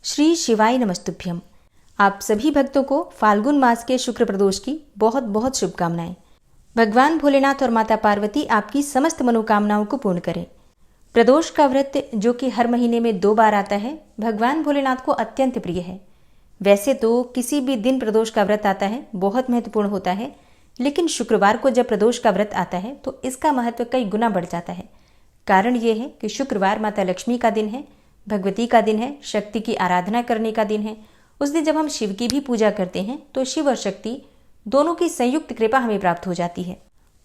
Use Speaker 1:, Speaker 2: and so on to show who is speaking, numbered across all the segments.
Speaker 1: श्री शिवाय नमस्तुभ्यम। आप सभी भक्तों को फाल्गुन मास के शुक्र प्रदोष की बहुत बहुत शुभकामनाएं। भगवान भोलेनाथ और माता पार्वती आपकी समस्त मनोकामनाओं को पूर्ण करें। प्रदोष का व्रत जो कि हर महीने में 2 बार आता है, भगवान भोलेनाथ को अत्यंत प्रिय है। वैसे तो किसी भी दिन प्रदोष का व्रत आता है बहुत महत्वपूर्ण होता है, लेकिन शुक्रवार को जब प्रदोष का व्रत आता है तो इसका महत्व कई गुना बढ़ जाता है। कारण ये है कि शुक्रवार माता लक्ष्मी का दिन है, भगवती का दिन है, शक्ति की आराधना करने का दिन है। उस दिन जब हम शिव की भी पूजा करते हैं तो शिव और शक्ति दोनों की संयुक्त कृपा हमें प्राप्त हो जाती है।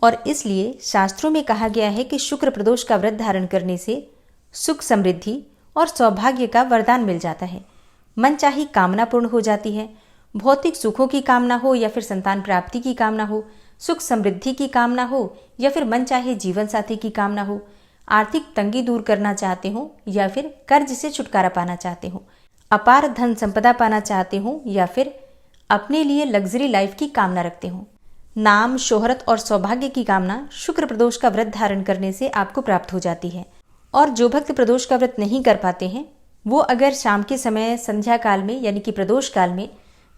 Speaker 1: और इसलिए शास्त्रों में कहा गया है कि शुक्र प्रदोष का व्रत धारण करने से सुख, समृद्धि और सौभाग्य का वरदान मिल जाता है। मन चाही कामना पूर्ण हो जाती है। भौतिक सुखों की कामना हो या फिर संतान प्राप्ति की कामना हो, सुख समृद्धि की कामना हो या फिर मन चाहे जीवन साथी की कामना हो, आर्थिक तंगी दूर करना चाहते हो या फिर कर्ज से छुटकारा पाना चाहते हो, अपार धन संपदा पाना चाहते हो या फिर अपने लिए लग्जरी लाइफ की कामना रखते हो, नाम, शोहरत और सौभाग्य की कामना शुक्र प्रदोष का व्रत धारण करने से आपको प्राप्त हो जाती है। और जो भक्त प्रदोष का व्रत नहीं कर पाते हैं वो अगर शाम के समय संध्या काल में यानी कि प्रदोष काल में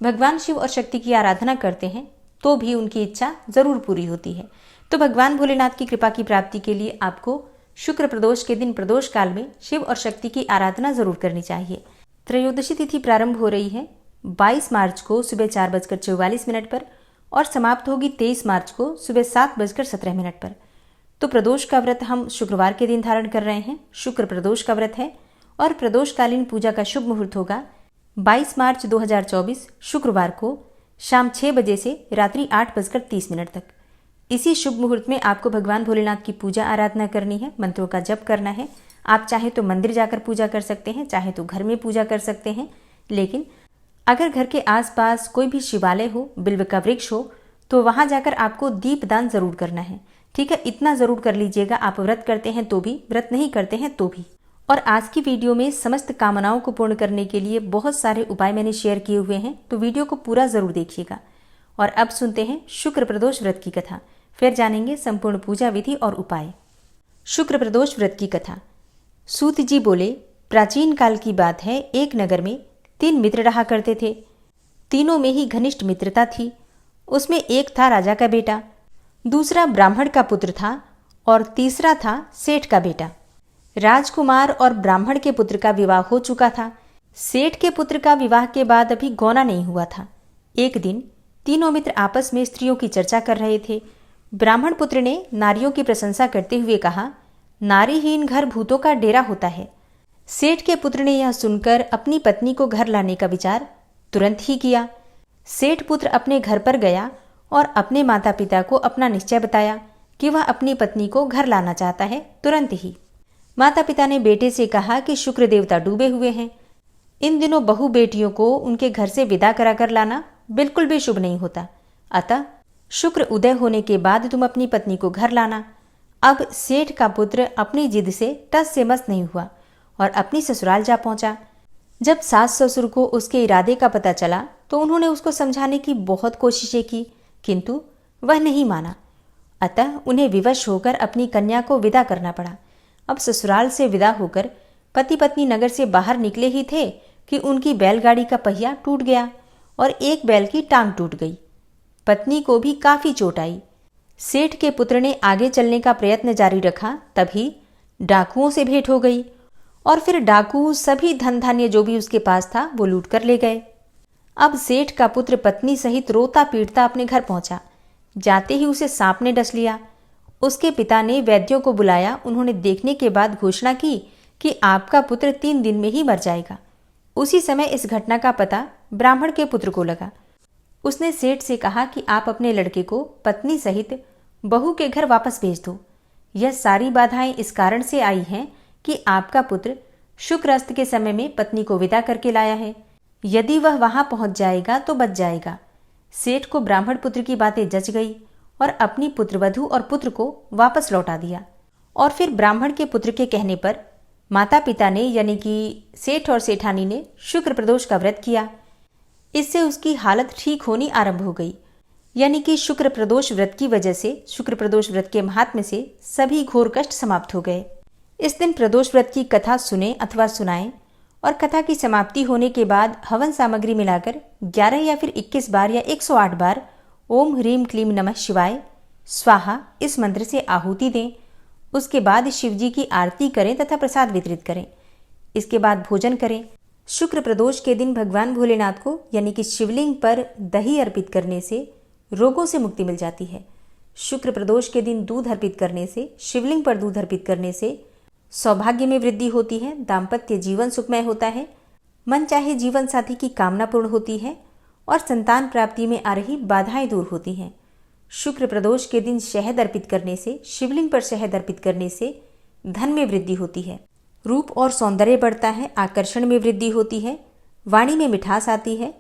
Speaker 1: भगवान शिव और शक्ति की आराधना करते हैं तो भी उनकी इच्छा जरूर पूरी होती है। तो भगवान भोलेनाथ की कृपा की प्राप्ति के लिए आपको शुक्र प्रदोष के दिन प्रदोष काल में शिव और शक्ति की आराधना जरूर करनी चाहिए। त्रयोदशी तिथि प्रारंभ हो रही है 22 मार्च को सुबह 4:44 पर और समाप्त होगी 23 मार्च को सुबह 7:17 पर। तो प्रदोष का व्रत हम शुक्रवार के दिन धारण कर रहे हैं। शुक्र प्रदोष का व्रत है और प्रदोषकालीन पूजा का शुभ मुहूर्त होगा 22 मार्च 2024 शुक्रवार को शाम 6 बजे से रात्रि 8:30 तक। इसी शुभ मुहूर्त में आपको भगवान भोलेनाथ की पूजा आराधना करनी है, मंत्रों का जप करना है। आप चाहे तो मंदिर जाकर पूजा कर सकते हैं, चाहे तो घर में पूजा कर सकते हैं। लेकिन अगर घर के आसपास कोई भी शिवालय हो, बिल्व का वृक्ष हो, तो वहां जाकर आपको दीपदान जरूर करना है। ठीक है, इतना जरूर कर लीजिएगा। आप व्रत करते हैं तो भी, व्रत नहीं करते हैं तो भी। और आज की वीडियो में समस्त कामनाओं को पूर्ण करने के लिए बहुत सारे उपाय मैंने शेयर किए हुए हैं, तो वीडियो को पूरा जरूर देखिएगा। और अब सुनते हैं शुक्र प्रदोष व्रत की कथा, फिर जानेंगे संपूर्ण पूजा विधि और उपाय। शुक्र प्रदोष व्रत की कथा। सूत जी बोले, प्राचीन काल की बात है, एक नगर में 3 मित्र रहा करते थे। तीनों में ही घनिष्ठ मित्रता थी। उसमें एक था राजा का बेटा, दूसरा ब्राह्मण का पुत्र था और तीसरा था सेठ का बेटा। राजकुमार और ब्राह्मण के पुत्र का विवाह हो चुका था। सेठ के पुत्र का विवाह के बाद अभी गौना नहीं हुआ था। एक दिन तीनों मित्र आपस में स्त्रियों की चर्चा कर रहे थे। ब्राह्मण पुत्र ने नारियों की प्रशंसा करते हुए कहा, नारीहीन घर भूतों का डेरा होता है। सेठ के पुत्र ने यह सुनकर अपनी पत्नी को घर लाने का विचार तुरंत ही किया। सेठ पुत्र अपने घर पर गया और अपने माता पिता को अपना निश्चय बताया कि वह अपनी पत्नी को घर लाना चाहता है तुरंत ही। माता पिता ने बेटे से कहा कि शुक्र देवता डूबे हुए हैं, इन दिनों बहू बेटियों को उनके घर से विदा करा कर लाना बिल्कुल भी शुभ नहीं होता। अतः शुक्र उदय होने के बाद तुम अपनी पत्नी को घर लाना। अब सेठ का पुत्र अपनी जिद से टस से मस नहीं हुआ और अपनी ससुराल जा पहुंचा। जब सास ससुर को उसके इरादे का पता चला तो उन्होंने उसको समझाने की बहुत कोशिशें की, किंतु वह नहीं माना। अतः उन्हें विवश होकर अपनी कन्या को विदा करना पड़ा। अब ससुराल से विदा होकर पति पत्नी नगर से बाहर निकले ही थे कि उनकी बैलगाड़ी का पहिया टूट गया और एक बैल की टांग टूट गई। पत्नी को भी काफी चोट आई। सेठ के पुत्र ने आगे चलने का प्रयत्न जारी रखा, तभी डाकुओं से भेंट हो गई और फिर डाकू सभी धन धान्य जो भी उसके पास था वो लूट कर ले गए। अब सेठ का पुत्र पत्नी सहित रोता पीटता अपने घर पहुंचा। जाते ही उसे सांप ने डस लिया। उसके पिता ने वैद्यों को बुलाया। उन्होंने देखने के बाद घोषणा की कि आपका पुत्र 3 दिन में ही मर जाएगा। उसी समय इस घटना का पता ब्राह्मण के पुत्र को लगा। उसने सेठ से कहा कि आप अपने लड़के को पत्नी सहित बहू के घर वापस भेज दो। यह सारी बाधाएं इस कारण से आई हैं कि आपका पुत्र शुक्र अस्त के समय में पत्नी को विदा करके लाया है। यदि वह वहां पहुंच जाएगा तो बच जाएगा। सेठ को ब्राह्मण पुत्र की बातें जच गई और अपनी पुत्रवधू और पुत्र को वापस लौटा दिया। और फिर ब्राह्मण के पुत्र के कहने पर माता पिता ने यानी कि सेठ और सेठानी ने शुक्र प्रदोष का व्रत किया। इससे उसकी हालत ठीक होनी आरंभ हो गई। यानी कि शुक्र प्रदोष व्रत की वजह से, शुक्र प्रदोष व्रत के महात्म्य से सभी घोर कष्ट समाप्त हो गए। इस दिन प्रदोष व्रत की कथा सुने अथवा सुनाएं और कथा की समाप्ति होने के बाद हवन सामग्री मिलाकर 11 या फिर 21 बार या 108 बार ओम ह्रीम क्लीम नमः शिवाय स्वाहा इस मंत्र से आहुति दें। उसके बाद शिव जी की आरती करें तथा प्रसाद वितरित करें। इसके बाद भोजन करें। शुक्र प्रदोष के दिन भगवान भोलेनाथ को यानी कि शिवलिंग पर दही अर्पित करने से रोगों से मुक्ति मिल जाती है। शुक्र प्रदोष के दिन दूध अर्पित करने से, शिवलिंग पर दूध अर्पित करने से सौभाग्य में वृद्धि होती है, दाम्पत्य जीवन सुखमय होता है, मन चाहे जीवन साथी की कामना पूर्ण होती है और संतान प्राप्ति में आ रही बाधाएं दूर होती हैं। शुक्र प्रदोष के दिन शहद अर्पित करने से, शिवलिंग पर शहद अर्पित करने से धन में वृद्धि होती है, रूप और सौंदर्य बढ़ता है, आकर्षण में वृद्धि होती है, वाणी में मिठास आती है,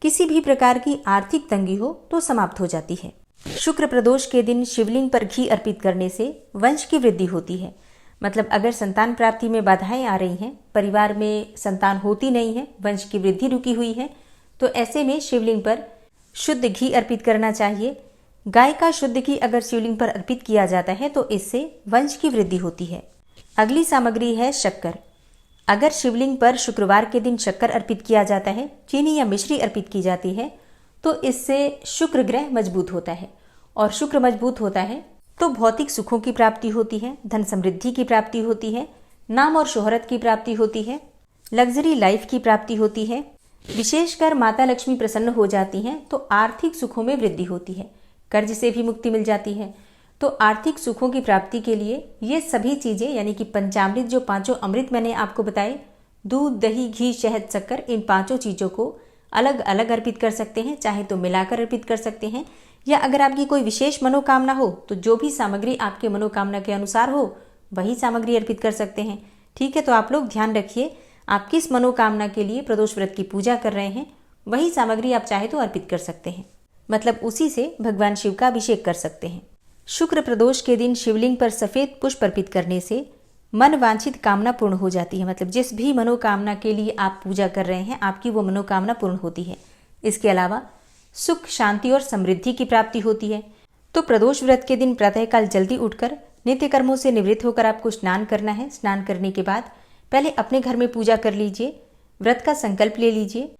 Speaker 1: किसी भी प्रकार की आर्थिक तंगी हो तो समाप्त हो जाती है। शुक्र प्रदोष के दिन शिवलिंग पर घी अर्पित करने से वंश की वृद्धि होती है। मतलब अगर संतान प्राप्ति में बाधाएं आ रही हैं, परिवार में संतान होती नहीं है, वंश की वृद्धि रुकी हुई है, तो ऐसे में शिवलिंग पर शुद्ध घी अर्पित करना चाहिए। गाय का शुद्ध घी अगर शिवलिंग पर अर्पित किया जाता है तो इससे वंश की वृद्धि होती है। अगली सामग्री है शक्कर। अगर शिवलिंग पर शुक्रवार के दिन शक्कर अर्पित किया जाता है, चीनी या मिश्री अर्पित की जाती है, तो इससे शुक्र ग्रह मजबूत होता है और शुक्र मजबूत होता है तो भौतिक सुखों की प्राप्ति होती है, धन समृद्धि की प्राप्ति होती है, नाम और शोहरत की प्राप्ति होती है, लग्जरी लाइफ की प्राप्ति होती है। विशेषकर माता लक्ष्मी प्रसन्न हो जाती हैं तो आर्थिक सुखों में वृद्धि होती है, कर्ज से भी मुक्ति मिल जाती है। तो आर्थिक सुखों की प्राप्ति के लिए ये सभी चीजें यानी कि पंचामृत, जो पांचों अमृत मैंने आपको बताए, दूध, दही, घी, शहद, शक्कर, इन पांचों चीजों को अलग अलग अर्पित कर सकते हैं, चाहे तो मिलाकर अर्पित कर सकते हैं, या अगर आपकी कोई विशेष मनोकामना हो तो जो भी सामग्री आपके मनोकामना के अनुसार हो वही सामग्री अर्पित कर सकते हैं। ठीक है, तो आप लोग ध्यान रखिए, आप किस मनोकामना के लिए प्रदोष व्रत की पूजा कर रहे हैं वही सामग्री आप चाहे तो अर्पित कर सकते हैं। मतलब उसी से भगवान शिव का अभिषेक कर सकते हैं। शुक्र प्रदोष के दिन शिवलिंग पर सफेद पुष्प अर्पित करने से मन वांछित कामना पूर्ण हो जाती है। मतलब जिस भी मनोकामना के लिए आप पूजा कर रहे हैं आपकी वो मनोकामना पूर्ण होती है। इसके अलावा सुख, शांति और समृद्धि की प्राप्ति होती है। तो प्रदोष व्रत के दिन प्रातःकाल जल्दी उठकर नित्य कर्मों से निवृत्त होकर आपको स्नान करना है। स्नान करने के बाद पहले अपने घर में पूजा कर लीजिए, व्रत का संकल्प ले लीजिए।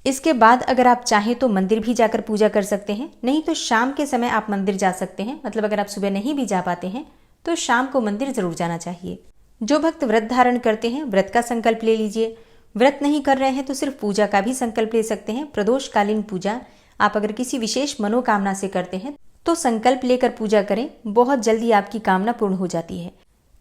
Speaker 1: इसके बाद अगर आप चाहें तो मंदिर भी जाकर पूजा कर सकते हैं, नहीं तो शाम के समय आप मंदिर जा सकते हैं। मतलब अगर आप सुबह नहीं भी जा पाते हैं तो शाम को मंदिर जरूर जाना चाहिए। जो भक्त व्रत धारण करते हैं व्रत का संकल्प ले लीजिए। व्रत नहीं कर रहे हैं तो सिर्फ पूजा का भी संकल्प ले सकते हैं। प्रदोषकालीन पूजा आप अगर किसी विशेष मनोकामना से करते हैं तो संकल्प लेकर पूजा करें, बहुत जल्दी आपकी कामना पूर्ण हो जाती है।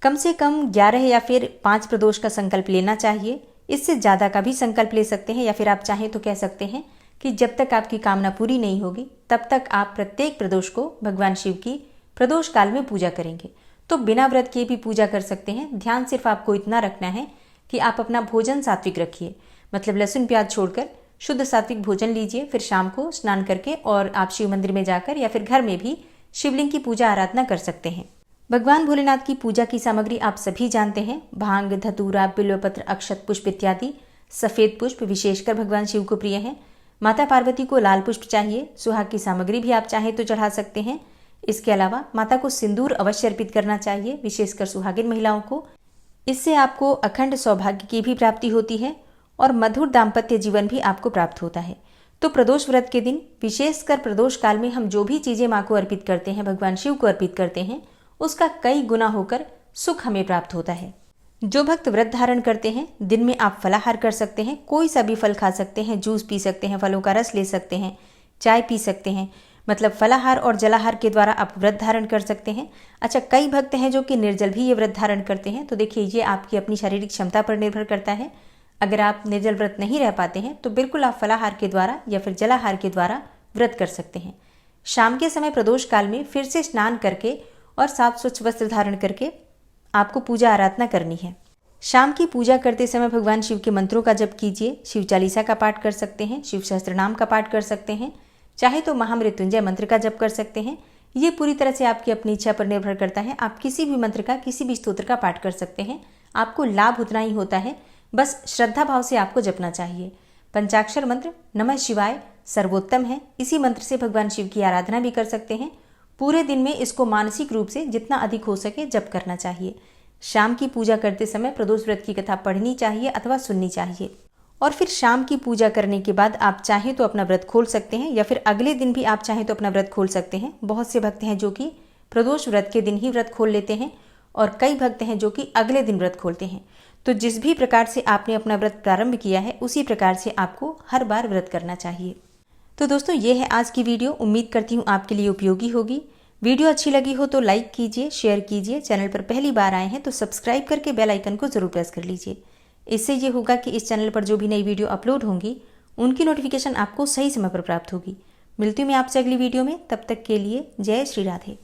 Speaker 1: कम से कम 11 या फिर 5 प्रदोष का संकल्प लेना चाहिए। इससे ज़्यादा का भी संकल्प ले सकते हैं, या फिर आप चाहें तो कह सकते हैं कि जब तक आपकी कामना पूरी नहीं होगी तब तक आप प्रत्येक प्रदोष को भगवान शिव की प्रदोष काल में पूजा करेंगे। तो बिना व्रत किए भी पूजा कर सकते हैं। ध्यान सिर्फ आपको इतना रखना है कि आप अपना भोजन सात्विक रखिए। मतलब लहसुन प्याज छोड़कर शुद्ध सात्विक भोजन लीजिए। फिर शाम को स्नान करके और आप शिव मंदिर में जाकर या फिर घर में भी शिवलिंग की पूजा आराधना कर सकते हैं। भगवान भोलेनाथ की पूजा की सामग्री आप सभी जानते हैं, भांग, धतूरा, बिल्वपत्र, अक्षत पुष्प इत्यादि। सफेद पुष्प विशेषकर भगवान शिव को प्रिय है। माता पार्वती को लाल पुष्प चाहिए। सुहाग की सामग्री भी आप चाहें तो चढ़ा सकते हैं। इसके अलावा माता को सिंदूर अवश्य अर्पित करना चाहिए, विशेषकर सुहागिन महिलाओं को। इससे आपको अखंड सौभाग्य की भी प्राप्ति होती है और मधुर दाम्पत्य जीवन भी आपको प्राप्त होता है। तो प्रदोष व्रत के दिन विशेषकर प्रदोष काल में हम जो भी चीजें माँ को अर्पित करते हैं, भगवान शिव को अर्पित करते हैं, उसका कई गुना होकर सुख हमें प्राप्त होता है। जो भक्त व्रत धारण करते हैं दिन में आप फलाहार कर सकते हैं, कोई सा भी फल खा सकते हैं, जूस पी सकते हैं, फलों का रस ले सकते हैं, चाय पी सकते हैं। मतलब फलाहार और जलाहार के द्वारा आप व्रत धारण कर सकते हैं। अच्छा, कई भक्त हैं जो कि निर्जल भी ये व्रत धारण करते हैं। तो देखिए, ये आपकी अपनी शारीरिक क्षमता पर निर्भर करता है। अगर आप निर्जल व्रत नहीं रह पाते हैं तो बिल्कुल आप फलाहार के द्वारा या फिर जलाहार के द्वारा व्रत कर सकते हैं। शाम के समय प्रदोष काल में फिर से स्नान करके और साफ स्वच्छ वस्त्र धारण करके आपको पूजा आराधना करनी है। शाम की पूजा करते समय भगवान शिव के मंत्रों का जप कीजिए। शिव चालीसा का पाठ कर सकते हैं, शिव सहस्त्रनाम का पाठ कर सकते हैं, चाहे तो महामृत्युंजय मंत्र का जप कर सकते हैं। ये पूरी तरह से आपकी अपनी इच्छा पर निर्भर करता है। आप किसी भी मंत्र का, किसी भी स्तोत्र का पाठ कर सकते हैं। आपको लाभ उतना ही होता है, बस श्रद्धा भाव से आपको जपना चाहिए। पंचाक्षर मंत्र नमः शिवाय सर्वोत्तम है। इसी मंत्र से भगवान शिव की आराधना भी कर सकते हैं। पूरे दिन में इसको मानसिक रूप से जितना अधिक हो सके जप करना चाहिए। शाम की पूजा करते समय प्रदोष व्रत की कथा पढ़नी चाहिए अथवा सुननी चाहिए। और फिर शाम की पूजा करने के बाद आप चाहें तो अपना व्रत खोल सकते हैं या फिर अगले दिन भी आप चाहें तो अपना व्रत खोल सकते हैं। बहुत से भक्त हैं जो कि प्रदोष व्रत के दिन ही व्रत खोल लेते हैं और कई भक्त हैं जो कि अगले दिन व्रत खोलते हैं। तो जिस भी प्रकार से आपने अपना व्रत प्रारंभ किया है उसी प्रकार से आपको हर बार व्रत करना चाहिए। तो दोस्तों ये है आज की वीडियो। उम्मीद करती हूँ आपके लिए उपयोगी होगी। वीडियो अच्छी लगी हो तो लाइक कीजिए, शेयर कीजिए। चैनल पर पहली बार आए हैं तो सब्सक्राइब करके बेल आइकन को जरूर प्रेस कर लीजिए। इससे ये होगा कि इस चैनल पर जो भी नई वीडियो अपलोड होंगी उनकी नोटिफिकेशन आपको सही समय पर प्राप्त होगी। मिलती हूँ मैं आपसे अगली वीडियो में, तब तक के लिए जय श्री राधे।